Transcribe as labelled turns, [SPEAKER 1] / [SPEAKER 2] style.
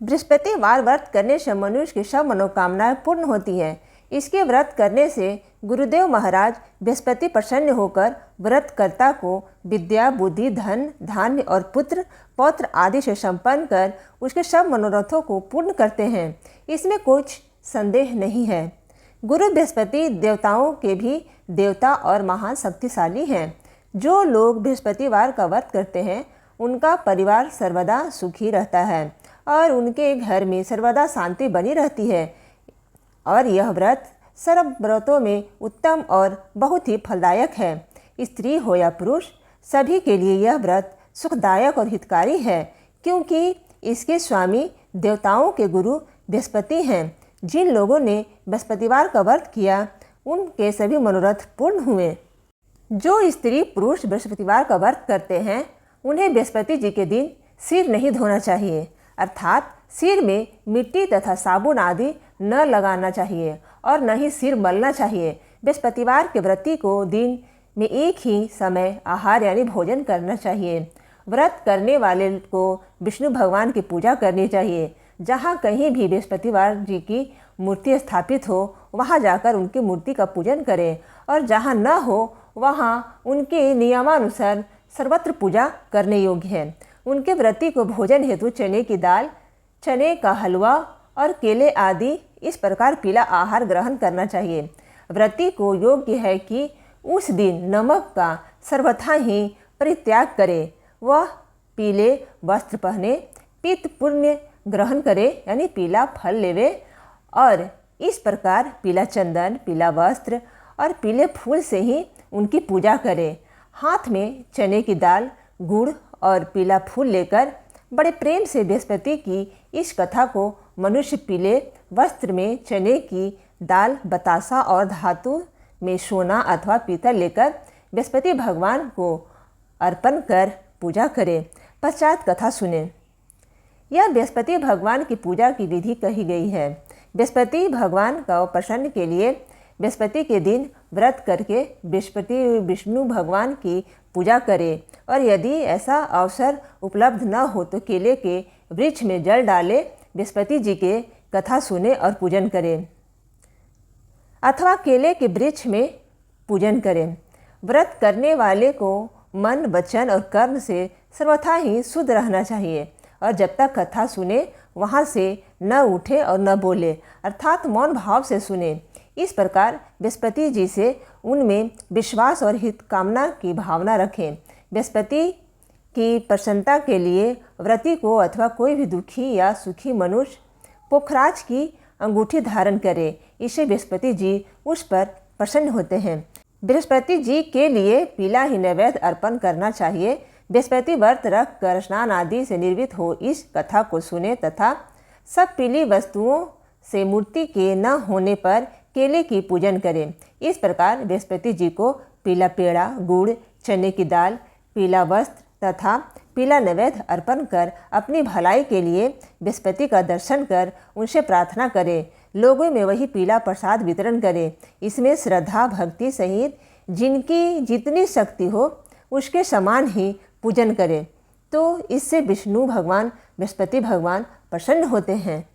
[SPEAKER 1] बृहस्पतिवार व्रत करने से मनुष्य की सब मनोकामनाएं पूर्ण होती हैं। इसके व्रत करने से गुरुदेव महाराज बृहस्पति प्रसन्न होकर व्रतकर्ता को विद्या, बुद्धि, धन, धान्य और पुत्र पौत्र आदि से संपन्न कर उसके सब मनोरथों को पूर्ण करते हैं। इसमें कुछ संदेह नहीं है। गुरु बृहस्पति देवताओं के भी देवता और महान शक्तिशाली हैं। जो लोग बृहस्पतिवार का व्रत करते हैं उनका परिवार सर्वदा सुखी रहता है और उनके घर में सर्वदा शांति बनी रहती है। और यह व्रत सर्व व्रतों में उत्तम और बहुत ही फलदायक है। स्त्री हो या पुरुष, सभी के लिए यह व्रत सुखदायक और हितकारी है, क्योंकि इसके स्वामी देवताओं के गुरु बृहस्पति हैं। जिन लोगों ने बृहस्पतिवार का व्रत किया उनके सभी मनोरथ पूर्ण हुए। जो स्त्री पुरुष बृहस्पतिवार का व्रत करते हैं उन्हें बृहस्पति जी के दिन सिर नहीं धोना चाहिए, अर्थात सिर में मिट्टी तथा साबुन आदि न लगाना चाहिए और न ही सिर मलना चाहिए। बृहस्पतिवार के व्रती को दिन में एक ही समय आहार यानी भोजन करना चाहिए। व्रत करने वाले को विष्णु भगवान की पूजा करनी चाहिए। जहाँ कहीं भी बृहस्पतिवार जी की मूर्ति स्थापित हो वहाँ जाकर उनकी मूर्ति का पूजन करें, और जहाँ न हो वहाँ उनके नियमानुसार सर्वत्र पूजा करने योग्य है। उनके व्रती को भोजन हेतु चने की दाल, चने का हलवा और केले आदि इस प्रकार पीला आहार ग्रहण करना चाहिए। व्रती को योग्य है कि उस दिन नमक का सर्वथा ही परित्याग करे। वह पीले वस्त्र पहने, पित्त पुण्य ग्रहण करे यानी पीला फल लेवे, और इस प्रकार पीला चंदन, पीला वस्त्र और पीले फूल से ही उनकी पूजा करे। हाथ में चने की दाल, गुड़ और पीला फूल लेकर बड़े प्रेम से बृहस्पति की इस कथा को मनुष्य पीले वस्त्र में चने की दाल, बतासा और धातु में सोना अथवा पीतल लेकर बृहस्पति भगवान को अर्पण कर पूजा करे। पश्चात कथा सुने। यह बृहस्पति भगवान की पूजा की विधि कही गई है। बृहस्पति भगवान का प्रसन्न के लिए बृहस्पति के दिन व्रत करके बृहस्पति विष्णु भगवान की पूजा करें, और यदि ऐसा अवसर उपलब्ध न हो तो केले के वृक्ष में जल डाले, बृहस्पति जी के कथा सुने और पूजन करें, अथवा केले के वृक्ष में पूजन करें। व्रत करने वाले को मन, वचन और कर्म से सर्वथा ही शुद्ध रहना चाहिए, और जब तक कथा सुने वहाँ से न उठे और न बोले, अर्थात मौन भाव से सुने। इस प्रकार बृहस्पति जी से उनमें विश्वास और हित कामना की भावना रखें। बृहस्पति की प्रसन्नता के लिए व्रती को अथवा कोई भी दुखी या सुखी मनुष्य पुखराज की अंगूठी धारण करे। इससे बृहस्पति जी उस पर प्रसन्न होते हैं। बृहस्पति जी के लिए पीला ही नैवेद्य अर्पण करना चाहिए। बृहस्पति व्रत रख कर स्नान आदि से निर्वित हो इस कथा को सुने तथा सब पीली वस्तुओं से मूर्ति के न होने पर केले की पूजन करें। इस प्रकार बृहस्पति जी को पीला पेड़ा, गुड़, चने की दाल, पीला वस्त्र तथा पीला नैवेद्य अर्पण कर अपनी भलाई के लिए बृहस्पति का दर्शन कर उनसे प्रार्थना करें। लोगों में वही पीला प्रसाद वितरण करें। इसमें श्रद्धा भक्ति सहित जिनकी जितनी शक्ति हो उसके समान ही पूजन करें, तो इससे विष्णु भगवान, बृहस्पति भगवान प्रसन्न होते हैं।